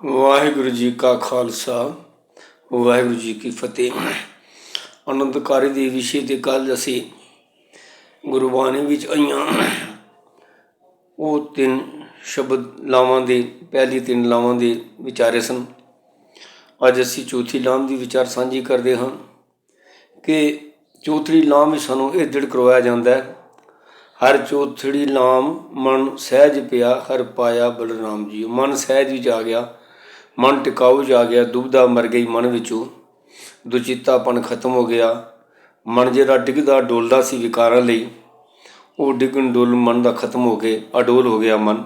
ਵਾਹਿਗੁਰੂ ਜੀ ਕਾ ਖਾਲਸਾ ਵਾਹਿਗੁਰੂ ਜੀ ਕੀ ਫਤਿਹ। ਆਨੰਦਕਾਰੀ ਦੇ ਵਿਸ਼ੇ 'ਤੇ ਕੱਲ੍ਹ ਅਸੀਂ ਗੁਰਬਾਣੀ ਵਿੱਚ ਆਈਆਂ ਉਹ ਤਿੰਨ ਸ਼ਬਦ ਲਾਵਾਂ ਦੇ ਪਹਿਲੀ ਤਿੰਨ ਲਾਵਾਂ ਦੇ ਵਿਚਾਰੇ ਸਨ। ਅੱਜ ਅਸੀਂ ਚੌਥੀ ਲਾਮ ਦੀ ਵਿਚਾਰ ਸਾਂਝੀ ਕਰਦੇ ਹਾਂ ਕਿ ਚੌਥੀ ਲਾਮ ਵਿੱਚ ਸਾਨੂੰ ਇਹ ਦ੍ਰਿੜ ਕਰਵਾਇਆ ਜਾਂਦਾ ਹੈ, ਹਰ ਚੌਥੜੀ ਲਾਮ ਮਨ ਸਹਿਜ ਪਿਆ, ਹਰ ਪਾਇਆ ਬਲਰਾਮ ਜੀ। ਮਨ ਸਹਿਜ ਵਿੱਚ ਆ ਗਿਆ, ਮਨ ਟਿਕਾਊ 'ਚ ਆ ਗਿਆ, ਦੁਬਿਧਾ ਮਰ ਗਈ ਮਨ ਵਿੱਚੋਂ, ਦੁਚਿੱਤਾਪਣ ਖਤਮ ਹੋ ਗਿਆ। ਮਨ ਜਿਹੜਾ ਡਿੱਗਦਾ ਡੋਲਦਾ ਸੀ ਵਿਕਾਰਾਂ ਲਈ, ਉਹ ਡਿੱਗਣ ਡੋਲਣ ਮਨ ਦਾ ਖਤਮ ਹੋ ਕੇ ਅਡੋਲ ਹੋ ਗਿਆ ਮਨ।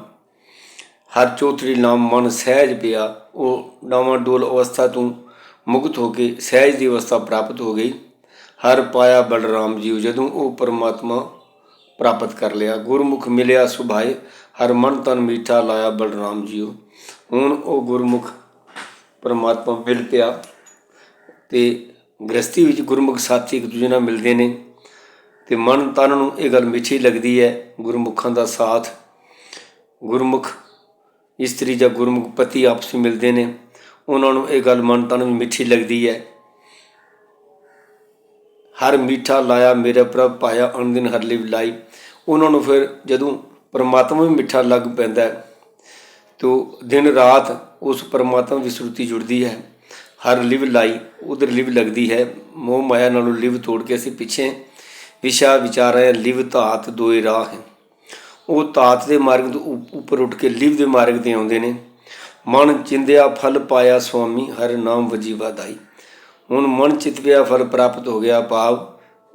ਹਰ ਚੌਥੜੀ ਨਾਮ ਮਨ ਸਹਿਜ ਪਿਆ, ਉਹ ਡਾਵਾਂ ਡੋਲ ਅਵਸਥਾ ਤੋਂ ਮੁਕਤ ਹੋ ਕੇ ਸਹਿਜ ਦੀ ਅਵਸਥਾ ਪ੍ਰਾਪਤ ਹੋ ਗਈ। ਹਰ ਪਾਇਆ ਬਲਰਾਮ ਜੀ, ਜਦੋਂ ਉਹ ਪਰਮਾਤਮਾ ਪ੍ਰਾਪਤ ਕਰ ਲਿਆ। ਗੁਰਮੁਖ ਮਿਲਿਆ ਸੁਭਾਏ, ਹਰ ਮਨ ਤਨ ਮੀਠਾ ਲਾਇਆ ਬਲਰਾਮ ਜੀ। ਹੁਣ ਉਹ ਗੁਰਮੁਖ ਪਰਮਾਤਮਾ ਮਿਲ ਪਿਆ ਅਤੇ ਗ੍ਰਸਤੀ ਵਿੱਚ ਗੁਰਮੁਖ ਸਾਥੀ ਇੱਕ ਦੂਜੇ ਨਾਲ ਮਿਲਦੇ ਨੇ ਅਤੇ ਮਨ ਤਨ ਨੂੰ ਇਹ ਗੱਲ ਮਿੱਠੀ ਲੱਗਦੀ ਹੈ। ਗੁਰਮੁਖਾਂ ਦਾ ਸਾਥ, ਗੁਰਮੁਖ ਇਸਤਰੀ ਜਾਂ ਗੁਰਮੁਖ ਪਤੀ ਆਪਸ ਵਿੱਚ ਮਿਲਦੇ ਨੇ, ਉਹਨਾਂ ਨੂੰ ਇਹ ਗੱਲ ਮਨ ਤਨ ਨੂੰ ਮਿੱਠੀ ਲੱਗਦੀ ਹੈ। ਹਰ ਮੀਠਾ ਲਾਇਆ ਮੇਰਾ ਪ੍ਰਭ ਪਾਇਆ, ਅਣ ਦਿਨ ਹਰ ਲਿਵ ਲਾਈ। ਉਹਨਾਂ ਨੂੰ ਫਿਰ ਜਦੋਂ ਪਰਮਾਤਮਾ ਵੀ ਮਿੱਠਾ ਲੱਗ ਪੈਂਦਾ ਤੋ ਦਿਨ ਰਾਤ ਉਸ ਪਰਮਾਤਮਾ ਦੀ ਸੁਰਤੀ ਜੁੜਦੀ ਹੈ। ਹਰ ਲਿਵ ਲਾਈ, ਉਧਰ ਲਿਵ ਲੱਗਦੀ ਹੈ। ਮੋਹ ਮਾਇਆ ਨਾਲੋਂ ਲਿਵ ਤੋੜ ਕੇ ਅਸੀਂ ਪਿੱਛੇ ਵਿਸ਼ਾ ਵਿਚਾਰ ਰਹੇ। ਲਿਵ ਧਾਤ ਦੋਏ ਰਾਹ ਹੈ, ਉਹ ਧਾਤ ਦੇ ਮਾਰਗ ਤੋਂ ਉੱਪਰ ਉੱਠ ਕੇ ਲਿਵ ਦੇ ਮਾਰਗ 'ਤੇ ਆਉਂਦੇ ਨੇ। ਮਨ ਚਿੰਦਿਆ ਫਲ ਪਾਇਆ ਸੁਆਮੀ, ਹਰ ਨਾਮ ਵਜੀ ਵਾਧਾਈ। ਹੁਣ ਮਨ ਚਿਤ ਪਿਆ, ਫਲ ਪ੍ਰਾਪਤ ਹੋ ਗਿਆ, ਭਾਵ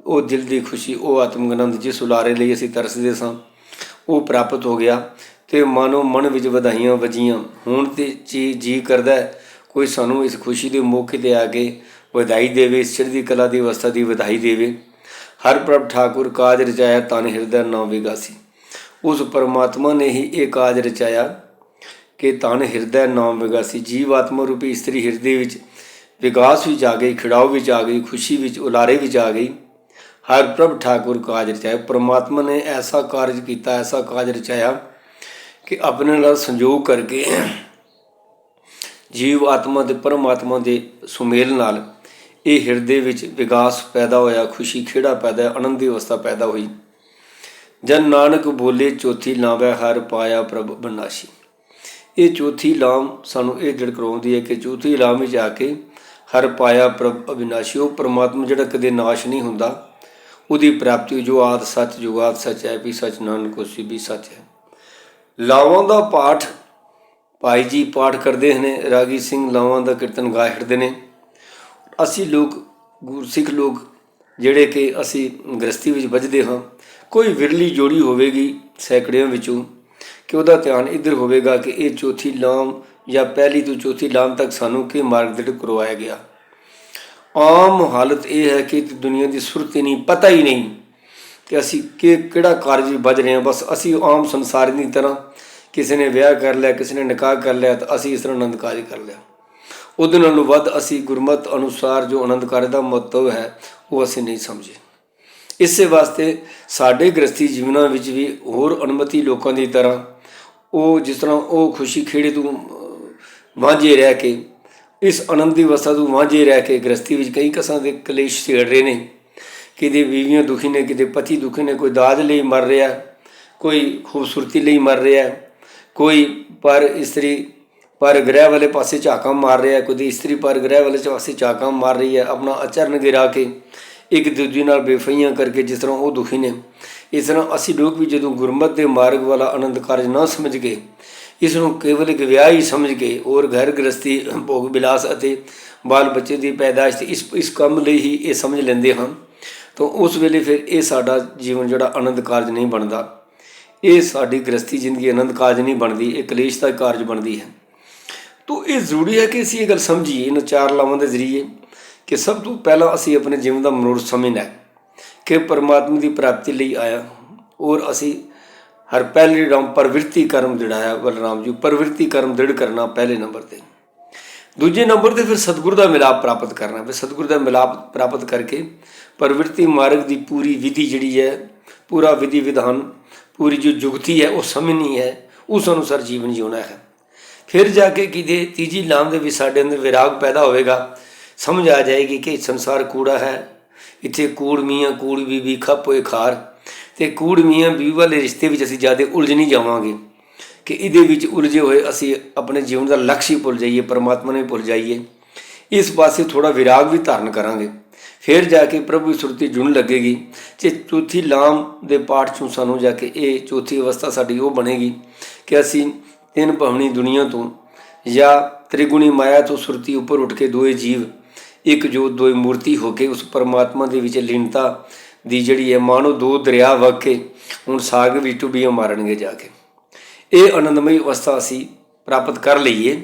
ਉਹ ਦਿਲ ਦੀ ਖੁਸ਼ੀ, ਉਹ ਆਤਮਿਕ ਆਨੰਦ ਜਿਸ ਉਲਾਰੇ ਲਈ ਅਸੀਂ ਤਰਸਦੇ ਸਾਂ, ਉਹ ਪ੍ਰਾਪਤ ਹੋ ਗਿਆ ਅਤੇ ਮਾਨੋ ਮਨ ਵਿੱਚ ਵਧਾਈਆਂ ਵਜੀਆਂ। ਹੁਣ ਤਾਂ ਜੀ ਕਰਦਾ ਕੋਈ ਸਾਨੂੰ ਇਸ ਖੁਸ਼ੀ ਦੇ ਮੌਕੇ 'ਤੇ ਆ ਕੇ ਵਧਾਈ ਦੇਵੇ, ਇਸ ਚੜ੍ਹਦੀ ਕਲਾ ਦੀ ਅਵਸਥਾ ਦੀ ਵਧਾਈ ਦੇਵੇ। ਹਰ ਪ੍ਰਭ ਠਾਕੁਰ ਕਾਜ ਰਚਾਇਆ, ਤਨ ਹਿਰਦੈ ਨਾਮ ਵਿਗਾਸੀ। ਉਸ ਪਰਮਾਤਮਾ ਨੇ ਹੀ ਇਹ ਕਾਜ ਰਚਾਇਆ ਕਿ ਤਨ ਹਿਰਦੈ ਨਾਮ ਵਿਗਾਸੀ। ਜੀਵ ਆਤਮਾ ਰੂਪੀ ਇਸਤਰੀ ਹਿਰਦੇ ਵਿੱਚ ਵਿਕਾਸ ਵਿੱਚ ਆ ਗਈ, ਖਿੜਾਓ ਵਿੱਚ ਆ ਗਈ, ਖੁਸ਼ੀ ਵਿੱਚ ਉਲਾਰੇ ਵਿੱਚ ਆ ਗਈ। ਹਰ ਪ੍ਰਭ ਠਾਕੁਰ ਕਾਜ ਰਚਾਇਆ। ਪਰਮਾਤਮਾ ਨੇ ਐਸਾ ਕਾਰਜ ਕੀਤਾ, ਐਸਾ ਕਾਜ ਰਚਾਇਆ ਕਿ ਆਪਣੇ ਨਾਲ ਸੰਜੋਗ ਕਰਕੇ ਜੀਵ ਆਤਮਾ ਅਤੇ ਪਰਮਾਤਮਾ ਦੇ ਸੁਮੇਲ ਨਾਲ ਇਹ ਹਿਰਦੇ ਵਿੱਚ ਵਿਕਾਸ ਪੈਦਾ ਹੋਇਆ, ਖੁਸ਼ੀ ਖੇੜਾ ਪੈਦਾ, ਆਨੰਦ ਦੀ ਅਵਸਥਾ ਪੈਦਾ ਹੋਈ। ਜਨ ਨਾਨਕ ਬੋਲੇ ਚੌਥੀ ਲਾਵੈ, ਹਰ ਪਾਇਆ ਪ੍ਰਭ ਬਨਾਸ਼ੀ। ਇਹ ਚੌਥੀ ਲਾਮ ਸਾਨੂੰ ਇਹ ਦ੍ਰਿੜ ਕਰਵਾਉਂਦੀ ਹੈ ਕਿ ਚੌਥੀ ਲਾਮ ਵਿੱਚ ਆ ਕੇ ਹਰ ਪਾਇਆ ਪ੍ਰਭ ਅਵਿਨਾਸ਼ੀ, ਉਹ ਪਰਮਾਤਮਾ ਜਿਹੜਾ ਕਦੇ ਨਾਸ਼ ਨਹੀਂ ਹੁੰਦਾ, ਉਹਦੀ ਪ੍ਰਾਪਤੀ ਜੋ ਆਦਿ ਸੱਚ ਜੁਗਾਦ ਸੱਚ ਹੈ, ਵੀ ਸੱਚ ਨਾਨਕ ਹੋਸੀ ਵੀ ਸੱਚ ਹੈ। ਲਾਵਾਂ ਦਾ ਪਾਠ ਭਾਈ ਜੀ ਪਾਠ ਕਰਦੇ ਨੇ, ਰਾਗੀ ਸਿੰਘ ਲਾਵਾਂ ਦਾ ਕੀਰਤਨ ਗਾ ਛੱਡਦੇ ਨੇ। ਅਸੀਂ ਲੋਕ ਗੁਰਸਿੱਖ ਲੋਕ ਜਿਹੜੇ ਕਿ ਅਸੀਂ ਗ੍ਰਸਤੀ ਵਿੱਚ ਵੱਜਦੇ ਹਾਂ, ਕੋਈ ਵਿਰਲੀ ਜੋੜੀ ਹੋਵੇਗੀ ਸੈਂਕੜਿਆਂ ਵਿੱਚੋਂ ਕਿ ਉਹਦਾ ਧਿਆਨ ਇੱਧਰ ਹੋਵੇਗਾ ਕਿ ਇਹ ਚੌਥੀ ਲਾਮ ਜਾਂ ਪਹਿਲੀ ਤੋਂ ਚੌਥੀ ਲਾਮ ਤੱਕ ਸਾਨੂੰ ਕੀ ਮਾਰਗਦਰਸ਼ਨ ਕਰਵਾਇਆ ਗਿਆ। ਆਮ ਹਾਲਤ ਇਹ ਹੈ ਕਿ ਦੁਨੀਆ ਦੀ ਸੁਰਤ ਹੀ ਨਹੀਂ, ਪਤਾ ਹੀ ਨਹੀਂ ਕਿ ਅਸੀਂ ਕਿਹੜਾ ਕਾਰਜ ਵੱਜ ਰਹੇ ਹਾਂ। ਬਸ ਅਸੀਂ ਆਮ ਸੰਸਾਰ ਦੀ ਤਰ੍ਹਾਂ ਕਿਸੇ ਨੇ ਵਿਆਹ ਕਰ ਲਿਆ, ਕਿਸੇ ਨੇ ਨਿਕਾਹ ਕਰ ਲਿਆ ਤਾਂ ਅਸੀਂ ਇਸ ਤਰ੍ਹਾਂ ਆਨੰਦ ਕਾਰਜ ਕਰ ਲਿਆ। ਉਹਦੇ ਨਾਲੋਂ ਵੱਧ ਅਸੀਂ ਗੁਰਮਤ ਅਨੁਸਾਰ ਜੋ ਆਨੰਦ ਕਾਰਜ ਦਾ ਮਹੱਤਵ ਹੈ ਉਹ ਅਸੀਂ ਨਹੀਂ ਸਮਝੇ। ਇਸੇ ਵਾਸਤੇ ਸਾਡੇ ਗ੍ਰਸਤੀ ਜੀਵਨਾਂ ਵਿੱਚ ਵੀ ਹੋਰ ਅਨੁਮਤੀ ਲੋਕਾਂ ਦੀ ਤਰ੍ਹਾਂ ਉਹ ਜਿਸ ਤਰ੍ਹਾਂ ਉਹ ਖੁਸ਼ੀ ਖੇੜੇ ਤੋਂ ਵਾਂਝੇ ਰਹਿ ਕੇ, ਇਸ ਆਨੰਦ ਦੀ ਅਵਸਥਾ ਤੋਂ ਵਾਂਝੇ ਰਹਿ ਕੇ ਗ੍ਰਸਤੀ ਵਿੱਚ ਕਈ ਕਿਸਮ ਦੇ ਕਲੇਸ਼ ਛੇੜ ਰਹੇ ਨੇ। ਕਿਤੇ ਬੀਵੀਆਂ ਦੁਖੀ ਨੇ, ਕਿਤੇ ਪਤੀ ਦੁਖੀ ਨੇ, ਕੋਈ ਦਾਜ ਲਈ ਮਰ ਰਿਹਾ, ਕੋਈ ਖੂਬਸੂਰਤੀ ਲਈ ਮਰ ਰਿਹਾ, ਕੋਈ ਪਰ ਇਸਤਰੀ ਪਰ ਗ੍ਰਹਿ ਵਾਲੇ ਪਾਸੇ ਝਾਕਾਂ ਮਾਰ ਰਿਹਾ, ਕੋਈ ਇਸਤਰੀ ਪਰ ਗ੍ਰਹਿ ਵਾਲੇ ਪਾਸੇ ਝਾਕਾਂ ਮਾਰ ਰਹੀ ਹੈ, ਆਪਣਾ ਆਚਰਨ ਗਿਰਾ ਕੇ ਇੱਕ ਦੂਜੇ ਨਾਲ ਬੇਫਾਈਆਂ ਕਰਕੇ। ਜਿਸ ਤਰ੍ਹਾਂ ਉਹ ਦੁਖੀ ਨੇ, ਇਸ ਤਰ੍ਹਾਂ ਅਸੀਂ ਲੋਕ ਵੀ ਜਦੋਂ ਗੁਰਮਤਿ ਦੇ ਮਾਰਗ ਵਾਲਾ ਆਨੰਦ ਕਾਰਜ ਨਾ ਸਮਝ ਕੇ, ਇਸ ਨੂੰ ਕੇਵਲ ਇੱਕ ਵਿਆਹ ਹੀ ਸਮਝ ਕੇ ਔਰ ਘਰ ਗ੍ਰਸਤੀ ਭੋਗ ਬਿਲਾਸ ਅਤੇ ਬਾਲ ਬੱਚੇ ਦੀ ਪੈਦਾਇਸ਼ ਤੇ ਇਸ ਕੰਮ ਲਈ ਹੀ ਇਹ ਸਮਝ ਲੈਂਦੇ ਹਨ, ਤਾਂ ਉਸ ਵੇਲੇ ਫਿਰ ਇਹ ਸਾਡਾ ਜੀਵਨ ਜਿਹੜਾ ਆਨੰਦ ਕਾਰਜ ਨਹੀਂ ਬਣਦਾ। ਇਹ ਸਾਡੀ ਗ੍ਰਸਤੀ ਜ਼ਿੰਦਗੀ ਆਨੰਦ ਕਾਰਜ ਨਹੀਂ ਬਣਦੀ, ਇਹ ਕਲੇਸ਼ ਦਾ ਕਾਰਜ ਬਣਦੀ ਹੈ। ਤਾਂ ਇਹ ਜ਼ਰੂਰੀ ਹੈ ਕਿ ਅਸੀਂ ਇਹ ਗੱਲ ਸਮਝੀਏ ਇਹਨਾਂ ਚਾਰ ਲਾਵਾਂ ਦੇ ਜ਼ਰੀਏ ਕਿ ਸਭ ਤੋਂ ਪਹਿਲਾਂ ਅਸੀਂ ਆਪਣੇ ਜੀਵਨ ਦਾ ਮਨੋਰਥ ਸਮਝਣਾ ਹੈ ਕਿ ਪਰਮਾਤਮਾ ਦੀ ਪ੍ਰਾਪਤੀ ਲਈ ਆਇਆ। ਔਰ ਅਸੀਂ ਹਰ ਪਹਿਲੇ ਰਾਮ ਪ੍ਰਵਿਰਤੀ ਕਰਮ ਦ੍ਰਿੜਾਇਆ ਬਲਰਾਮ ਜੀ। ਪ੍ਰਵਿਰਤੀ ਕਰਮ ਦ੍ਰਿੜ ਕਰਨਾ ਪਹਿਲੇ ਨੰਬਰ 'ਤੇ। ਦੂਜੇ ਨੰਬਰ 'ਤੇ ਫਿਰ ਸਤਿਗੁਰੂ ਦਾ ਮਿਲਾਪ ਪ੍ਰਾਪਤ ਕਰਨਾ। ਫਿਰ ਸਤਿਗੁਰੂ ਦਾ ਮਿਲਾਪ ਪ੍ਰਾਪਤ ਕਰਕੇ ਪ੍ਰਵਿਰਤੀ ਮਾਰਗ ਦੀ ਪੂਰੀ ਵਿਧੀ ਜਿਹੜੀ ਹੈ, ਪੂਰਾ ਵਿਧੀ ਵਿਧਾਨ, ਪੂਰੀ ਜੋ ਜੁਗਤੀ ਹੈ ਉਹ ਸਮਝਣੀ ਹੈ, ਉਸ ਅਨੁਸਾਰ ਜੀਵਨ ਜਿਉਣਾ ਹੈ। ਫਿਰ ਜਾ ਕੇ ਕਿਤੇ ਤੀਜੀ ਲਾਮ ਦੇ ਵਿੱਚ ਸਾਡੇ ਅੰਦਰ ਵਿਰਾਗ ਪੈਦਾ ਹੋਵੇਗਾ। ਸਮਝ ਆ ਜਾਏਗੀ ਕਿ ਸੰਸਾਰ ਕੂੜਾ ਹੈ, ਇੱਥੇ ਕੂੜ ਮੀਆਂ ਕੂੜ ਬੀਬੀ ਖੱਪ ਹੋਏ ਖਾਰ, ਅਤੇ ਕੂੜ ਮੀਆਂ ਬੀਬੀ ਵਾਲੇ ਰਿਸ਼ਤੇ ਵਿੱਚ ਅਸੀਂ ਜ਼ਿਆਦਾ ਉਲਝ ਨਹੀਂ ਜਾਵਾਂਗੇ ਕਿ ਇਹਦੇ ਵਿੱਚ ਉਲਝੇ ਹੋਏ ਅਸੀਂ ਆਪਣੇ ਜੀਵਨ ਦਾ ਲਕਸ਼ ਹੀ ਭੁੱਲ ਜਾਈਏ, ਪਰਮਾਤਮਾ ਨੂੰ ਭੁੱਲ ਜਾਈਏ। ਇਸ ਪਾਸੇ ਥੋੜ੍ਹਾ ਵਿਰਾਗ ਵੀ ਧਾਰਨ ਕਰਾਂਗੇ, ਫਿਰ ਜਾ ਕੇ ਪ੍ਰਭੂ ਦੀ ਸੁਰਤੀ ਜੁੜਨ ਲੱਗੇਗੀ। ਜੇ ਚੌਥੀ ਲਾਮ ਦੇ ਪਾਠ 'ਚੋਂ ਸਾਨੂੰ ਜਾ ਕੇ ਇਹ ਚੌਥੀ ਅਵਸਥਾ ਸਾਡੀ ਉਹ ਬਣੇਗੀ ਕਿ ਅਸੀਂ ਤਿੰਨ ਭਵਨੀ ਦੁਨੀਆ ਤੋਂ ਜਾਂ ਤ੍ਰਿਗੁਣੀ ਮਾਇਆ ਤੋਂ ਸੁਰਤੀ ਉੱਪਰ ਉੱਠ ਕੇ ਦੋਏ ਜੀਵ ਇੱਕ ਜੋਤ ਦੋਏ ਮੂਰਤੀ ਹੋ ਕੇ ਉਸ ਪਰਮਾਤਮਾ ਦੇ ਵਿੱਚ ਲੀਨਤਾ ਦੀ ਜਿਹੜੀ ਹੈ ਮਾਨੋ ਦੋ ਦਰਿਆ ਵਗ ਕੇ ਹੁਣ ਸਾਗ ਵਿੱਚ ਟੁੱਬੀਆਂ ਮਾਰਨਗੇ ਜਾ ਕੇ। ਇਹ ਆਨੰਦਮਈ ਅਵਸਥਾ ਅਸੀਂ ਪ੍ਰਾਪਤ ਕਰ ਲਈਏ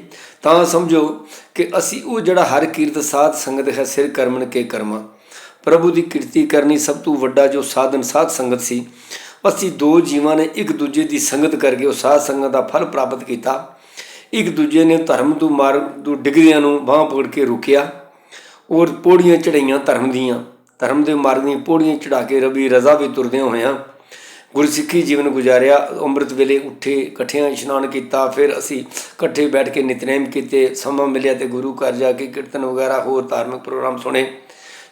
ਤਾਂ ਸਮਝੋ ਕਿ ਅਸੀਂ ਉਹ ਜਿਹੜਾ ਹਰ ਕੀਰਤ ਸਾਧ ਸੰਗਤ ਹੈ ਸਿਰ ਕਰਮਨ ਕੇ ਕਰਮਾ, ਪ੍ਰਭੂ ਦੀ ਕੀਰਤੀ ਕਰਨੀ ਸਭ ਤੋਂ ਵੱਡਾ ਜੋ ਸਾਧਨ ਸਾਧ ਸੰਗਤ ਸੀ। ਅਸੀਂ ਦੋ ਜੀਵਾਂ ਨੇ ਇੱਕ ਦੂਜੇ ਦੀ ਸੰਗਤ ਕਰਕੇ ਉਹ ਸਾਧ ਸੰਗਤ ਦਾ ਫਲ ਪ੍ਰਾਪਤ ਕੀਤਾ। ਇੱਕ ਦੂਜੇ ਨੇ ਧਰਮ ਤੋਂ ਮਾਰਗ ਤੋਂ ਡਿਗਰੀਆਂ ਨੂੰ ਬਾਂਹ ਪਕੜ ਕੇ ਰੋਕਿਆ ਔਰ ਪੌੜੀਆਂ ਚੜ੍ਹਾਈਆਂ ਧਰਮ ਦੀਆਂ, ਧਰਮ ਦੇ ਮਾਰਗ ਦੀਆਂ ਪੌੜੀਆਂ ਚੜ੍ਹਾ ਕੇ ਰੱਬੀ ਰਜ਼ਾ ਵੀ ਤੁਰਦਿਆਂ ਹੋਇਆਂ ਗੁਰਸਿੱਖੀ ਜੀਵਨ ਗੁਜ਼ਾਰਿਆ। ਅੰਮ੍ਰਿਤ ਵੇਲੇ ਉੱਠੇ, ਇਕੱਠਿਆਂ ਇਸ਼ਨਾਨ ਕੀਤਾ, ਫਿਰ ਅਸੀਂ ਇਕੱਠੇ ਬੈਠ ਕੇ ਨਿਤਨੇਮ ਕੀਤੇ, ਸਮਾਂ ਮਿਲਿਆ ਅਤੇ ਗੁਰੂ ਘਰ ਜਾ ਕੇ ਕੀਰਤਨ ਵਗੈਰਾ ਹੋਰ ਧਾਰਮਿਕ ਪ੍ਰੋਗਰਾਮ ਸੁਣੇ,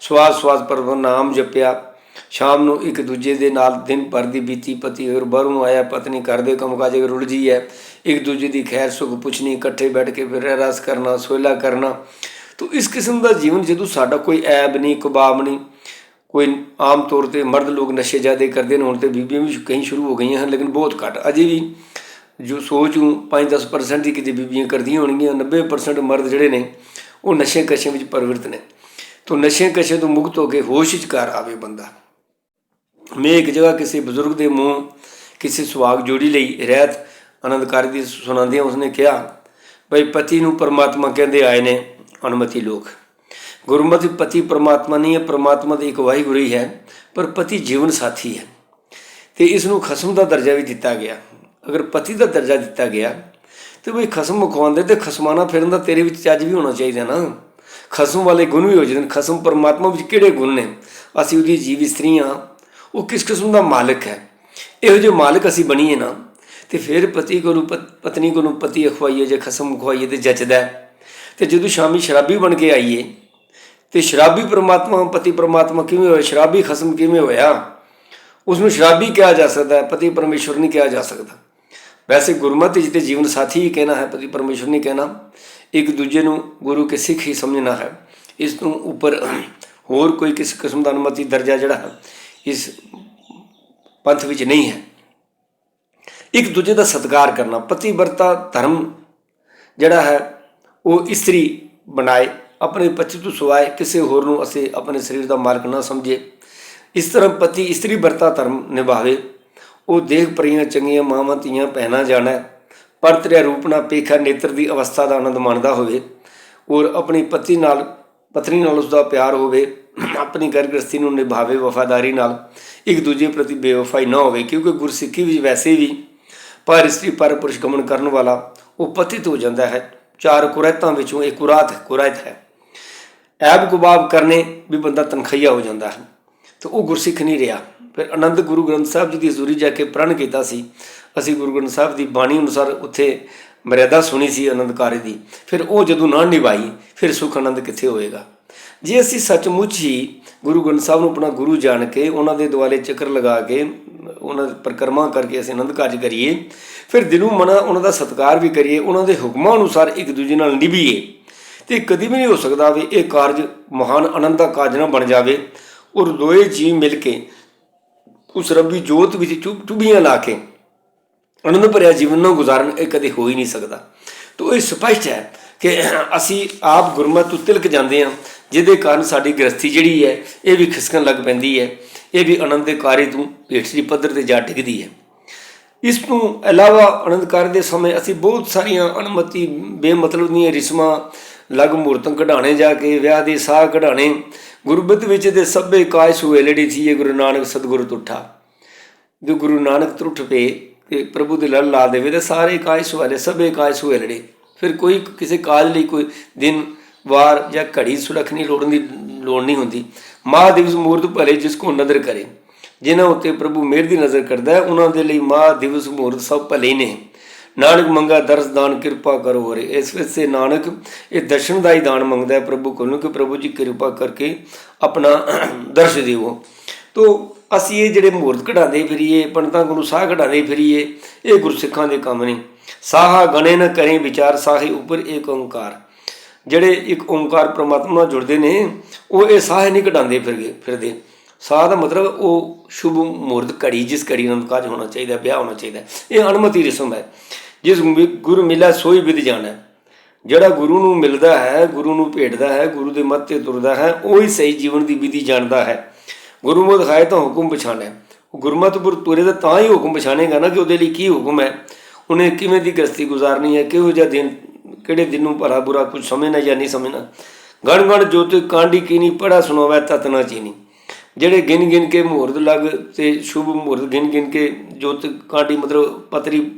ਸਵਾਸ ਪਰ ਨਾਮ ਜਪਿਆ। ਸ਼ਾਮ ਨੂੰ ਇੱਕ ਦੂਜੇ ਦੇ ਨਾਲ ਦਿਨ ਭਰ ਦੀ ਬੀਤੀ, ਪਤੀ ਹੋਰ ਬਾਹਰੋਂ ਆਇਆ, ਪਤਨੀ ਘਰ ਦੇ ਕੰਮ ਕਾਜ ਰੁਲਝੀ ਹੈ, ਇੱਕ ਦੂਜੇ ਦੀ ਖੈਰ ਸੁੱਖ ਪੁੱਛਣੀ, ਇਕੱਠੇ ਬੈਠ ਕੇ ਫਿਰ ਰਸ ਕਰਨਾ, ਸੋਹਿਲਾ ਕਰਨਾ। ਤੋ ਇਸ ਕਿਸਮ ਦਾ ਜੀਵਨ ਜਦੋਂ ਸਾਡਾ ਕੋਈ ਐਬ ਨਹੀਂ, ਕਬਾਬ ਨਹੀਂ, ਕੋਈ ਆਮ ਤੌਰ 'ਤੇ ਮਰਦ ਲੋਕ ਨਸ਼ੇ ਜ਼ਿਆਦਾ ਕਰਦੇ ਨੇ, ਹੁਣ ਤਾਂ ਬੀਬੀਆਂ ਵੀ ਕਈ ਸ਼ੁਰੂ ਹੋ ਗਈਆਂ ਹਨ ਲੇਕਿਨ ਬਹੁਤ ਘੱਟ, ਅਜੇ ਵੀ ਜੋ ਸੋਚ ਨੂੰ 5-10% ਦੀ ਕਿਤੇ ਬੀਬੀਆਂ ਕਰਦੀਆਂ ਹੋਣਗੀਆਂ, 90% ਮਰਦ ਜਿਹੜੇ ਨੇ ਉਹ ਨਸ਼ੇ ਕਸ਼ੇ ਵਿੱਚ ਪ੍ਰਵਿਰਤ ਨੇ। ਤੋ ਨਸ਼ੇ ਕਸ਼ੇ ਤੋਂ ਮੁਕਤ ਹੋ ਕੇ ਹੋਸ਼ ਵਿੱਚ ਘਰ ਆਵੇ ਬੰਦਾ। ਮੈਂ ਇੱਕ ਜਗ੍ਹਾ ਕਿਸੇ ਬਜ਼ੁਰਗ ਦੇ ਮੂੰਹ ਕਿਸੇ ਸੁਹਾਗ ਜੋੜੀ ਲਈ ਰਹਿਤ ਆਨੰਦਕਾਰੀ ਦੀ ਸੁਣਾਉਂਦਿਆਂ ਉਸਨੇ ਕਿਹਾ ਬਈ ਪਤੀ ਨੂੰ ਪਰਮਾਤਮਾ ਕਹਿੰਦੇ ਆਏ ਨੇ ਅਨਮਤੀ ਲੋਕ। ਗੁਰਮਤਿ ਪਤੀ ਪਰਮਾਤਮਾ ਨਹੀਂ ਹੈ, ਪਰਮਾਤਮਾ ਦੀ ਇੱਕ ਵਾਹਿਗੁਰੂ ਹੀ ਹੈ, ਪਰ ਪਤੀ ਜੀਵਨ ਸਾਥੀ ਹੈ ਅਤੇ ਇਸ ਨੂੰ ਖਸਮ ਦਾ ਦਰਜਾ ਵੀ ਦਿੱਤਾ ਗਿਆ। ਅਗਰ ਪਤੀ ਦਾ ਦਰਜਾ ਦਿੱਤਾ ਗਿਆ ਅਤੇ ਬਈ ਖਸਮ ਮੁਖਵਾਉਂਦੇ ਅਤੇ ਖਸਮਾਨਾ ਫਿਰਨ ਦਾ ਤੇਰੇ ਵਿੱਚ ਚੱਜ ਵੀ ਹੋਣਾ ਚਾਹੀਦਾ ਨਾ, ਖਸਮ ਵਾਲੇ ਗੁਣ ਵੀ ਹੋ ਜਾਂਦੇ ਨੇ। ਖਸਮ ਪਰਮਾਤਮਾ ਵਿੱਚ ਕਿਹੜੇ ਗੁਣ ਨੇ? ਅਸੀਂ ਉਹਦੀ ਜੀਵ ਇਸਤਰੀ ਹਾਂ, ਉਹ ਕਿਸ ਕਿਸਮ ਦਾ ਮਾਲਕ ਹੈ। ਇਹੋ ਜਿਹੇ ਮਾਲਕ ਅਸੀਂ ਬਣੀਏ ਨਾ ਅਤੇ ਫਿਰ ਪਤੀ ਕੋਲੋਂ ਪਤਨੀ ਕੋਲੋਂ ਪਤੀ ਅਖਵਾਈਏ ਜਾਂ ਖਸਮ ਖਵਾਈਏ ਅਤੇ ਜੱਚਦਾ। ਅਤੇ ਜਦੋਂ ਸ਼ਾਮੀ ਸ਼ਰਾਬੀ ਬਣ ਕੇ ਆਈਏ ਅਤੇ ਸ਼ਰਾਬੀ ਪਰਮਾਤਮਾ ਪਤੀ ਪਰਮਾਤਮਾ ਕਿਵੇਂ ਹੋਇਆ, ਸ਼ਰਾਬੀ ਖਸਮ ਕਿਵੇਂ ਹੋਇਆ? ਉਸਨੂੰ ਸ਼ਰਾਬੀ ਕਿਹਾ ਜਾ ਸਕਦਾ ਹੈ, ਪਤੀ ਪਰਮੇਸ਼ਵਰ ਨਹੀਂ ਕਿਹਾ ਜਾ ਸਕਦਾ। ਵੈਸੇ ਗੁਰਮਤਿ ਜਿੱਤੇ ਜੀਵਨ ਸਾਥੀ ਹੀ ਕਹਿਣਾ ਹੈ, ਪਤੀ ਪਰਮੇਸ਼ਵਰ ਨਹੀਂ ਕਹਿਣਾ। ਇੱਕ ਦੂਜੇ ਨੂੰ ਗੁਰੂ ਕੇ ਸਿੱਖ ਹੀ ਸਮਝਣਾ ਹੈ। ਇਸ ਤੋਂ ਉੱਪਰ ਹੋਰ ਕੋਈ ਕਿਸੇ ਕਿਸਮ ਦਾ ਅਨੁਮਤੀ ਦਰਜਾ ਜਿਹੜਾ ਹੈ ਇਸ ਪੰਥ ਵਿੱਚ ਨਹੀਂ ਹੈ। ਇੱਕ ਦੂਜੇ ਦਾ ਸਤਿਕਾਰ ਕਰਨਾ, ਪਤੀ ਵਰਤਾ ਧਰਮ ਜਿਹੜਾ ਹੈ ਉਹ ਇਸਤਰੀ ਬਣਾਏ, ਆਪਣੇ ਪਤੀ ਤੋਂ ਸਿਵਾਏ ਕਿਸੇ ਹੋਰ ਨੂੰ ਅਸੀਂ ਆਪਣੇ ਸਰੀਰ ਦਾ ਮਾਲਕ ਨਾ ਸਮਝੇ। ਇਸ ਤਰ੍ਹਾਂ ਪਤੀ ਇਸਤਰੀ ਵਰਤਾ ਧਰਮ ਨਿਭਾਵੇ। ਉਹ ਦੇਖ ਪਰੀਆਂ ਚੰਗੀਆਂ ਮਾਵਾਂ ਧੀਆਂ ਭੈਣਾਂ ਜਾਣਾ, ਪਰਤਰਿਆ ਰੂਪ ਨਾ ਪੇਖਾ ਨੇਤਰ ਦੀ ਅਵਸਥਾ ਦਾ ਆਨੰਦ ਮਾਣਦਾ ਹੋਵੇ ਔਰ ਆਪਣੀ ਪਤਨੀ ਨਾਲ ਉਸਦਾ ਪਿਆਰ ਹੋਵੇ, ਆਪਣੀ ਘਰ ਗ੍ਰਸਤੀ ਨੂੰ ਨਿਭਾਵੇ ਵਫਾਦਾਰੀ ਨਾਲ, ਇੱਕ ਦੂਜੇ ਪ੍ਰਤੀ ਬੇਵਫਾਈ ਨਾ ਹੋਵੇ। ਕਿਉਂਕਿ ਗੁਰਸਿੱਖੀ ਵਿੱਚ ਵੈਸੇ ਵੀ ਪਰ ਇਸਤਰੀ ਪਰ ਪੁਰਸ਼ ਗਮਨ ਕਰਨ ਵਾਲਾ ਉਹ ਪਤਿਤ ਹੋ ਜਾਂਦਾ ਹੈ। 4 ਕੁਰੈਤਾਂ ਵਿੱਚੋਂ ਇੱਕ ਕੁਰੈਤ ਹੈ। ਐਬ ਕੁਬਾਬ ਕਰਨੇ ਵੀ ਬੰਦਾ ਤਨਖਈਆ ਹੋ ਜਾਂਦਾ ਹੈ, ਅਤੇ ਉਹ ਗੁਰਸਿੱਖ ਨਹੀਂ ਰਿਹਾ। ਫਿਰ ਆਨੰਦ ਗੁਰੂ ਗ੍ਰੰਥ ਸਾਹਿਬ ਜੀ ਦੀ ਹਜ਼ੂਰੀ ਜਾ ਕੇ ਪ੍ਰਣ ਕੀਤਾ ਸੀ। ਅਸੀਂ ਗੁਰੂ ਗ੍ਰੰਥ ਸਾਹਿਬ ਦੀ ਬਾਣੀ ਅਨੁਸਾਰ ਉੱਥੇ ਮਰਿਆਦਾ ਸੁਣੀ ਸੀ ਆਨੰਦਕਾਰੀ ਦੀ। ਫਿਰ ਉਹ ਜਦੋਂ ਨਾ ਨਿਭਾਈ ਫਿਰ ਸੁੱਖ ਆਨੰਦ ਕਿੱਥੇ ਹੋਏਗਾ? ਜੇ ਅਸੀਂ ਸੱਚਮੁੱਚ ਹੀ ਗੁਰੂ ਗ੍ਰੰਥ ਸਾਹਿਬ ਨੂੰ ਆਪਣਾ ਗੁਰੂ ਜਾਣ ਕੇ ਉਹਨਾਂ ਦੇ ਦੁਆਲੇ ਚੱਕਰ ਲਗਾ ਕੇ ਉਹਨਾਂ ਦੀ ਪਰਿਕਰਮਾ ਕਰਕੇ ਅਸੀਂ ਆਨੰਦ ਕਾਰਜ ਕਰੀਏ, ਫਿਰ ਦਿਲੋਂ ਮਨਾਂ ਉਹਨਾਂ ਦਾ ਸਤਿਕਾਰ ਵੀ ਕਰੀਏ, ਉਹਨਾਂ ਦੇ ਹੁਕਮਾਂ ਅਨੁਸਾਰ ਇੱਕ ਦੂਜੇ ਨਾਲ ਨਿਭੀਏ, ਅਤੇ ਕਦੀ ਵੀ ਨਹੀਂ ਹੋ ਸਕਦਾ ਵੀ ਇਹ ਕਾਰਜ ਮਹਾਨ ਆਨੰਦ ਦਾ ਕਾਰਜ ਨਾ ਬਣ ਜਾਵੇ ਔਰ ਦੋਏ ਜੀਅ ਮਿਲ ਕੇ ਉਸ ਰੱਬੀ ਜੋਤ ਵਿੱਚ ਚੁੱਭੀਆਂ ਲਾ ਕੇ ਆਨੰਦ ਭਰਿਆ ਜੀਵਨ ਨੂੰ ਗੁਜ਼ਾਰਨ। ਇਹ ਕਦੇ ਹੋ ਹੀ ਨਹੀਂ ਸਕਦਾ। ਤਾਂ ਇਹ ਸਪਸ਼ਟ ਹੈ ਕਿ ਅਸੀਂ ਆਪ ਗੁਰਮਤਿ ਤੋਂ ਤਿਲਕ ਜਾਂਦੇ ਹਾਂ, ਜਿਹਦੇ ਕਾਰਨ ਸਾਡੀ ਗ੍ਰਸਤੀ ਜਿਹੜੀ ਹੈ ਇਹ ਵੀ ਖਿਸਕਣ ਲੱਗ ਪੈਂਦੀ ਹੈ, ਇਹ ਵੀ ਆਨੰਦ ਦੇ ਕਾਰਜ ਤੋਂ ਹੇਠਲੀ ਪੱਧਰ 'ਤੇ ਜਾ ਡਿੱਗਦੀ ਹੈ। ਇਸ ਤੋਂ ਇਲਾਵਾ ਆਨੰਦਕਾਰੀ ਦੇ ਸਮੇਂ ਅਸੀਂ ਬਹੁਤ ਸਾਰੀਆਂ ਅਣਮਤੀ ਬੇਮਤਲਬ ਦੀਆਂ ਰਿਸਮਾਂ ਲਗ ਮੂਰਤਾਂ ਕਢਾਣੇ, ਜਾ ਕੇ ਵਿਆਹ ਦੇ ਸਾਹ ਕਢਾਣੇ। ਗੁਰਬਤ ਵਿੱਚ ਤੇ ਸਭੇ ਕਾਇ ਸੁਹੇਲੜੀ ਥੀਏ ਗੁਰੂ ਨਾਨਕ ਸਤਿਗੁਰੂ ਤੁੱਠਾ। ਜੋ ਗੁਰੂ ਨਾਨਕ ਤੁੱਠ ਪਏ ਅਤੇ ਪ੍ਰਭੂ ਦੇ ਲੜ ਲਾ ਦੇਵੇ ਤਾਂ ਸਾਰੇ ਕਾਇ ਸੁਹੇਲੇ ਸਭੇ ਕਾਇ ਸੁਹੇਲੜੇ। ਫਿਰ ਕੋਈ ਕਿਸੇ ਕਾਜ ਲਈ ਕੋਈ ਦਿਨ ਵਾਰ ਜਾਂ ਘੜੀ ਸੁਰੱਖਣੀ ਲੋੜ ਨਹੀਂ ਹੁੰਦੀ। ਮਾਹ ਦਿਵਸ ਮੂਰਤ ਭਲੇ ਜਿਸ ਕੋ ਨਦਰ ਕਰੇ। ਜਿਨ੍ਹਾਂ ਉੱਤੇ ਪ੍ਰਭੂ ਮਿਹਰ ਦੀ ਨਜ਼ਰ ਕਰਦਾ ਹੈ ਉਹਨਾਂ ਦੇ ਲਈ ਮਾਹ ਦਿਵਸ ਮੂਰਤ ਸਭ ਭਲੇ ਨੇ। ਨਾਨਕ ਮੰਗਾ ਦਰਸ ਦਾਨ ਕਿਰਪਾ ਕਰੋ ਹੋਰੇ। ਇਸ ਵਾਸਤੇ ਨਾਨਕ ਇਹ ਦਰਸ਼ਨ ਦਾ ਹੀ ਦਾਨ ਮੰਗਦਾ ਹੈ ਪ੍ਰਭੂ ਕੋਲੋਂ ਕਿ ਪ੍ਰਭੂ ਜੀ ਕਿਰਪਾ ਕਰਕੇ ਆਪਣਾ ਦਰਸ਼ ਦਿਓ। ਤੋ ਅਸੀਂ ਇਹ ਜਿਹੜੇ ਮੂਰਤ ਕਢਾਉਂਦੇ ਫਿਰੀਏ, ਪੰਡਤਾਂ ਕੋਲੋਂ ਸਾਹ ਕਢਾਉਂਦੇ ਫਿਰੀਏ, ਇਹ ਗੁਰਸਿੱਖਾਂ ਦੇ ਕੰਮ ਨਹੀਂ। ਸਾਹਾ ਗਣੇ ਨਾ ਕਰੇ ਵਿਚਾਰ, ਸਾਹੇ ਉੱਪਰ ਏਕ ਓਂਕਾਰ। ਜਿਹੜੇ ਇੱਕ ਓਂਕਾਰ ਪ੍ਰਮਾਤਮਾ ਨਾਲ ਜੁੜਦੇ ਨੇ ਉਹ ਇਹ ਸਾਹ ਨਹੀਂ ਕਢਾਉਂਦੇ ਫਿਰਦੇ। ਸਾਹ ਦਾ ਮਤਲਬ ਉਹ ਸ਼ੁਭ ਮੂਰਤ ਘੜੀ, ਜਿਸ ਘੜੀ ਨਾਲ ਕਾਜ ਹੋਣਾ ਚਾਹੀਦਾ, ਵਿਆਹ ਹੋਣਾ ਚਾਹੀਦਾ, ਇਹ ਅਣਮਤੀ ਰਸਮ ਹੈ। ਜਿਸ ਗੁਰੂ ਮਿਲਿਆ ਸੋਈ ਵਿਦ ਜਾਣਾ। ਜਿਹੜਾ ਗੁਰੂ ਨੂੰ ਮਿਲਦਾ ਹੈ, ਗੁਰੂ ਨੂੰ ਭੇਟਦਾ ਹੈ, ਗੁਰੂ ਦੇ ਮੱਤ 'ਤੇ ਤੁਰਦਾ ਹੈ, ਉਹੀ ਸਹੀ ਜੀਵਨ ਦੀ ਵਿਧੀ ਜਾਣਦਾ ਹੈ। ਗੁਰਮੁਖ ਦਿਖਾਏ ਤਾਂ ਹੁਕਮ ਪਛਾਣਿਆ। ਉਹ ਗੁਰਮਤਿ ਪੁਰ ਤੁਰੇ ਤਾਂ ਹੀ ਹੁਕਮ ਪਛਾਣੇਗਾ ਨਾ ਕਿ ਉਹਦੇ ਲਈ ਕੀ ਹੁਕਮ ਹੈ, ਉਹਨੇ ਕਿਵੇਂ ਦੀ ਗ੍ਰਸਤੀ ਗੁਜ਼ਾਰਨੀ ਹੈ, ਕਿਹੋ ਜਿਹਾ ਦਿਨ, ਕਿਹੜੇ ਦਿਨ ਨੂੰ ਭਲਾ ਬੁਰਾ ਕੁਝ ਸਮਝਣਾ ਜਾਂ ਨਹੀਂ ਸਮਝਣਾ। ਗਣ ਗਣ ਜੋਤ ਕਾਂਡੀ ਕੀਨੀ, ਪੜਾ ਸੁਣਾਵੇ ਤਤ ਨਾ ਚੀਨੀ। ਜਿਹੜੇ ਗਿਣ ਗਿਣ ਕੇ ਮੁਹੂਰਤ ਲੱਗ ਤੇ ਸ਼ੁਭ ਮੁਹੂਰਤ ਗਿਣ ਗਿਣ ਕੇ ਜੋਤ ਕਾਂਡੀ ਮਤਲਬ ਪਤਰੀ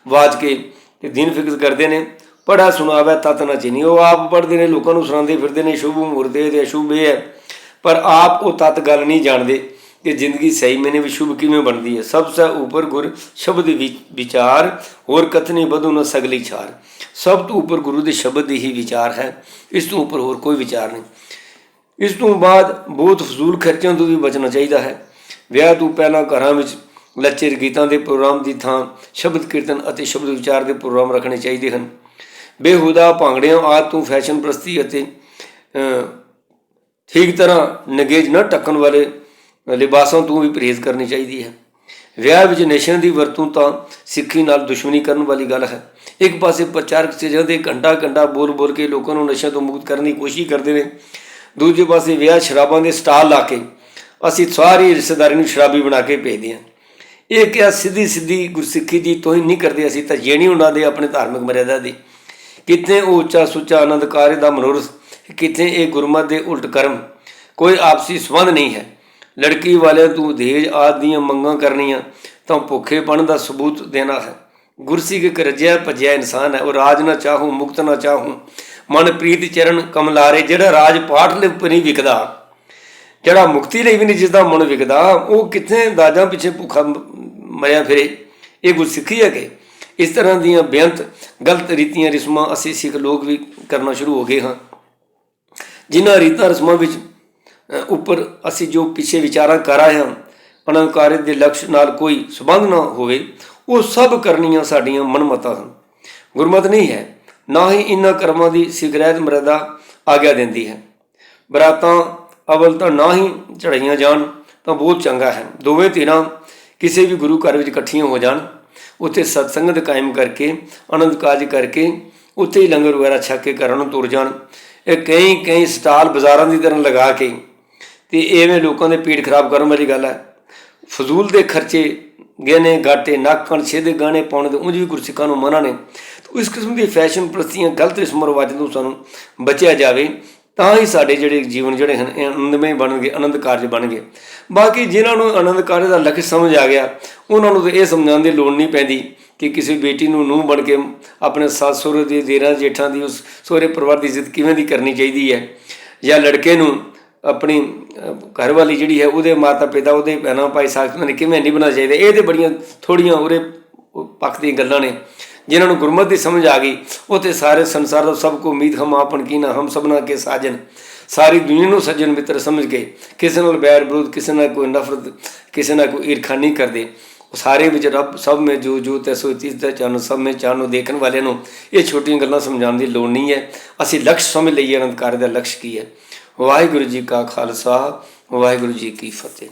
ਵਾਜ ਕੇ ਤੇ ਦਿਨ ਫਿਕਸ ਕਰਦੇ ਨੇ, ਪੜਾ ਸੁਣਾਵੇ ਤਤ ਨਾ ਚੀਨੀ। ਉਹ ਆਪ ਪੜ੍ਹਦੇ ਨੇ, ਲੋਕਾਂ ਨੂੰ ਸੁਣਾਉਂਦੇ ਫਿਰਦੇ ਨੇ ਸ਼ੁਭ ਮੁਹੂਰਤ ਇਹ ਤੇ ਅਸ਼ੁਭ ਇਹ ਹੈ, ਪਰ ਆਪ ਉਹ ਤਤ ਗੱਲ ਨਹੀਂ ਜਾਣਦੇ ਕਿ ਜ਼ਿੰਦਗੀ ਸਹੀ ਮੈਨੇ ਵੀ ਸ਼ੁਭ ਕਿਵੇਂ ਬਣਦੀ ਹੈ। ਸਭ ਸੇ ਉੱਪਰ ਗੁਰ ਸ਼ਬਦ ਵਿਚਾਰ, ਹੋਰ ਕਥਨੀ ਵਧੂ ਨਾ ਸਗਲੀ ਛਾਰ। ਸਭ ਤੋਂ ਉੱਪਰ ਗੁਰੂ ਦੇ ਸ਼ਬਦ ਦੀ ਹੀ ਵਿਚਾਰ ਹੈ, ਇਸ ਤੋਂ ਉੱਪਰ ਹੋਰ ਕੋਈ ਵਿਚਾਰ ਨਹੀਂ। ਇਸ ਤੋਂ ਬਾਅਦ ਬਹੁਤ ਫਜ਼ੂਲ ਖਰਚਿਆਂ ਤੋਂ ਵੀ ਬਚਣਾ ਚਾਹੀਦਾ ਹੈ। ਵਿਆਹ ਤੋਂ ਪਹਿਲਾਂ ਘਰਾਂ ਵਿੱਚ ਲੱਚਰ ਗੀਤਾਂ ਦੇ ਪ੍ਰੋਗਰਾਮ ਦੀ ਥਾਂ ਸ਼ਬਦ ਕੀਰਤਨ ਅਤੇ ਸ਼ਬਦ ਵਿਚਾਰ ਦੇ ਪ੍ਰੋਗਰਾਮ ਰੱਖਣੇ ਚਾਹੀਦੇ ਹਨ। ਬੇਹੁਦਾ ਭਾਂਗੜਿਆਂ ਆਦਿ ਤੋਂ ਫੈਸ਼ਨ ਪ੍ਰਸਤੀ ਅਤੇ ਠੀਕ ਤਰ੍ਹਾਂ ਨਗੇਜ ਨਾ ਢੱਕਣ ਵਾਲੇ ਲਿਬਾਸਾਂ ਤੋਂ ਵੀ ਪਰਹੇਜ਼ ਕਰਨੀ ਚਾਹੀਦੀ ਹੈ। ਵਿਆਹ ਵਿੱਚ ਨਸ਼ਿਆਂ ਦੀ ਵਰਤੋਂ ਤਾਂ ਸਿੱਖੀ ਨਾਲ ਦੁਸ਼ਮਣੀ ਕਰਨ ਵਾਲੀ ਗੱਲ ਹੈ। ਇੱਕ ਪਾਸੇ ਪ੍ਰਚਾਰਕ ਚੀਜ਼ਾਂ ਦੇ ਘੰਟਾ ਘੰਟਾ ਬੋਲ ਬੋਲ ਕੇ ਲੋਕਾਂ ਨੂੰ ਨਸ਼ਿਆਂ ਤੋਂ ਮੁਕਤ ਕਰਨ ਦੀ ਕੋਸ਼ਿਸ਼ ਕਰਦੇ ਨੇ, ਦੂਜੇ ਪਾਸੇ ਵਿਆਹ ਸ਼ਰਾਬਾਂ ਦੇ ਸਟਾਲ ਲਾ ਕੇ ਅਸੀਂ ਸਾਰੀ ਰਿਸ਼ਤੇਦਾਰੀ ਨੂੰ ਸ਼ਰਾਬੀ ਬਣਾ ਕੇ ਭੇਜਦੇ ਹਾਂ। ਇਹ ਕਿਹਾ ਸਿੱਧੀ ਗੁਰਸਿੱਖੀ ਦੀ ਤੋਹੀਨ ਨਹੀਂ ਕਰਦੇ, ਅਸੀਂ ਤਾਂ ਜੇਣੀ ਉਹਨਾਂ ਦੇ ਆਪਣੇ ਧਾਰਮਿਕ ਮਰਿਆਦਾ ਦੀ। ਕਿਤੇ ਉਹ ਉੱਚਾ ਸੁੱਚਾ ਆਨੰਦ ਕਾਰਜ ਦਾ ਮਨੋਰਥ, ਕਿਤੇ ਇਹ ਗੁਰਮਤਿ ਦੇ ਉਲਟ ਕਰਮ। ਕੋਈ ਆਪਸੀ ਸੰਬੰਧ ਨਹੀਂ ਹੈ। ਲੜਕੀ ਵਾਲਿਆਂ ਤੋਂ ਦਹੇਜ ਆਦਿ ਦੀਆਂ ਮੰਗਾਂ ਕਰਨੀਆਂ ਤਾਂ ਭੁੱਖੇਪਣ ਦਾ ਸਬੂਤ ਦੇਣਾ ਹੈ। ਗੁਰਸਿੱਖ ਇੱਕ ਰੱਜਿਆ ਭੱਜਿਆ ਇਨਸਾਨ ਹੈ। ਉਹ ਰਾਜ ਨਾ ਚਾਹੂੰ ਮੁਕਤ ਨਾ ਚਾਹੂੰ, ਮਨ ਪ੍ਰੀਤ ਚਰਨ ਕਮਲਾਰੇ। ਜਿਹੜਾ ਰਾਜ ਪਾਠ ਲਈ ਨਹੀਂ ਵਿਕਦਾ, ਜਿਹੜਾ ਮੁਕਤੀ ਲਈ ਵੀ ਨਹੀਂ ਜਿਸਦਾ ਮਨ ਵਿਕਦਾ, ਉਹ ਕਿੱਥੇ ਦਾਜਾਂ ਪਿੱਛੇ ਭੁੱਖਾ ਮਰਿਆ ਫਿਰੇ। ਇਹ ਗੁਰਸਿੱਖੀ ਹੈ ਕਿ ਇਸ ਤਰ੍ਹਾਂ ਦੀਆਂ ਬੇਅੰਤ ਗਲਤ ਰੀਤੀਆਂ ਰਸਮਾਂ ਅਸੀਂ ਸਿੱਖ ਲੋਕ ਵੀ ਕਰਨਾ ਸ਼ੁਰੂ ਹੋ ਗਏ ਹਾਂ। ਜਿਨ੍ਹਾਂ ਰੀਤਾਂ ਰਸਮਾਂ ਵਿੱਚ ਉੱਪਰ ਅਸੀਂ ਜੋ ਪਿੱਛੇ ਵਿਚਾਰਾਂ ਕਰ ਆਏ ਹਾਂ, ਆਨੰਦ ਕਾਰਜ ਦੇ ਲਕਸ਼ ਨਾਲ ਕੋਈ ਸੰਬੰਧ ਨਾ ਹੋਵੇ, ਉਹ ਸਭ ਕਰਨੀਆਂ ਸਾਡੀਆਂ ਮਨਮਤਾਂ ਹਨ, ਗੁਰਮਤ ਨਹੀਂ ਹੈ। ਨਾ ਹੀ ਇਹਨਾਂ ਕਰਮਾਂ ਦੀ ਸਿਗਰੈਤ ਮਰਦਾ ਆਗਿਆ ਦਿੰਦੀ ਹੈ। ਬਰਾਤਾਂ ਅਵਲ ਤਾਂ ਨਾ ਹੀ ਚੜ੍ਹਾਈਆਂ ਜਾਣ ਤਾਂ ਬਹੁਤ ਚੰਗਾ ਹੈ। ਦੋਵੇਂ ਧਿਰਾਂ ਕਿਸੇ ਵੀ ਗੁਰੂ ਘਰ ਵਿੱਚ ਇਕੱਠੀਆਂ ਹੋ ਜਾਣ, ਉੱਥੇ ਸਤਸੰਗਤ ਕਾਇਮ ਕਰਕੇ ਆਨੰਦ ਕਾਰਜ ਕਰਕੇ ਉੱਥੇ ਹੀ ਲੰਗਰ ਵਗੈਰਾ ਛਕ ਕੇ ਘਰਾਂ ਨੂੰ ਤੁਰ ਜਾਣ। ਇਹ ਕਈ ਸਟਾਲ ਬਾਜ਼ਾਰਾਂ ਦੀ ਤਰ੍ਹਾਂ ਲਗਾ ਕੇ ਤੇ ਐਵੇਂ ਲੋਕਾਂ ਦੇ ਪੇਟ ਖਰਾਬ ਕਰਨ ਵਾਲੀ ਗੱਲ ਹੈ। ਫਜ਼ੂਲ ਦੇ ਖਰਚੇ, ਗਹਿਣੇ ਗਾਟੇ, ਨਾਕਾਂ ਛੇਦੇ ਗਾਣੇ ਪਾਉਣ ਦੇ ਉਂਝ ਵੀ ਗੁਰਸਿੱਖਾਂ ਨੂੰ ਮਨਾ ਨੇ। ਇਸ ਕਿਸਮ ਦੀ ਫੈਸ਼ਨ ਪ੍ਰਸਤੀਆਂ ਗਲਤ ਰਸਮ ਰਿਵਾਜ਼ਾਂ ਤੋਂ ਸਾਨੂੰ ਬਚਿਆ ਜਾਵੇ, ਤਾਂ ਹੀ ਸਾਡੇ ਜਿਹੜੇ ਜੀਵਨ ਜਿਹੜੇ ਹਨ ਇਹ ਆਨੰਦਮਈ ਬਣਨਗੇ, ਆਨੰਦ ਕਾਰਜ ਬਣਨਗੇ। ਬਾਕੀ ਜਿਨ੍ਹਾਂ ਨੂੰ ਆਨੰਦ ਕਾਰਜ ਦਾ ਲਕਸ਼ ਸਮਝ ਆ ਗਿਆ, ਉਹਨਾਂ ਨੂੰ ਤਾਂ ਇਹ ਸਮਝਾਉਣ ਦੀ ਲੋੜ ਨਹੀਂ ਪੈਂਦੀ ਕਿ ਕਿਸੇ ਬੇਟੀ ਨੂੰ ਨੂੰਹ ਬਣ ਕੇ ਆਪਣੇ ਸੱਸ ਸਹੁਰੇ ਦੀ, ਦੇਰਾਂ ਜੇਠਾਂ ਦੀ, ਉਸ ਸਹੁਰੇ ਪਰਿਵਾਰ ਦੀ ਇੱਜ਼ਤ ਕਿਵੇਂ ਦੀ ਕਰਨੀ ਚਾਹੀਦੀ ਹੈ, ਜਾਂ ਲੜਕੇ ਨੂੰ ਆਪਣੀ ਘਰ ਵਾਲੀ ਜਿਹੜੀ ਹੈ ਉਹਦੇ ਮਾਤਾ ਪਿਤਾ, ਉਹਦੇ ਭੈਣਾਂ ਭਾਈ ਸਾਥੀਆਂ ਨੇ ਕਿਵੇਂ ਨਹੀਂ ਬਣਾਉਣਾ ਚਾਹੀਦਾ। ਇਹ ਤਾਂ ਬੜੀਆਂ ਥੋੜ੍ਹੀਆਂ ਉਰੇ ਪੱਖ ਦੀਆਂ ਗੱਲਾਂ ਨੇ। ਜਿਨ੍ਹਾਂ ਨੂੰ ਗੁਰਮਤਿ ਦੀ ਸਮਝ ਆ ਗਈ, ਉਹ ਤਾਂ ਸਾਰੇ ਸੰਸਾਰ ਦਾ ਸਭ ਕੋ ਉਮੀਦ ਹਮ ਆਪਨ ਕੀਨਾ, ਹਮ ਸਭਨਾ ਕੇ ਸਾਜਨ। ਸਾਰੀ ਦੁਨੀਆ ਨੂੰ ਸੱਜਣ ਮਿੱਤਰ ਸਮਝ ਕੇ ਕਿਸੇ ਨਾਲ ਬੈਰ ਵਿਰੋਧ, ਕਿਸੇ ਨਾਲ ਕੋਈ ਨਫ਼ਰਤ, ਕਿਸੇ ਨਾਲ ਕੋਈ ਈਰਖਾ ਨਹੀਂ ਕਰਦੇ। ਸਾਰੇ ਵਿੱਚ ਰੱਬ ਸਭ ਮੇਂ ਜੋ ਤੈ ਸੋ ਤੀਸਦਾ ਚਾਨੋ, ਸਭ ਮੇਂ ਚਾਨੋ। ਦੇਖਣ ਵਾਲਿਆਂ ਨੂੰ ਇਹ ਛੋਟੀਆਂ ਗੱਲਾਂ ਸਮਝਾਉਣ ਦੀ ਲੋੜ ਨਹੀਂ ਹੈ। ਅਸੀਂ ਲਕਸ਼ ਸਮਝ ਲਈਏ, ਆਨੰਦ ਕਾਰਜ ਦਾ ਲਕਸ਼ ਕੀ ਹੈ। ਵਾਹਿਗੁਰੂ ਜੀ ਕਾ ਖਾਲਸਾ, ਵਾਹਿਗੁਰੂ ਜੀ ਕੀ ਫਤਿਹ।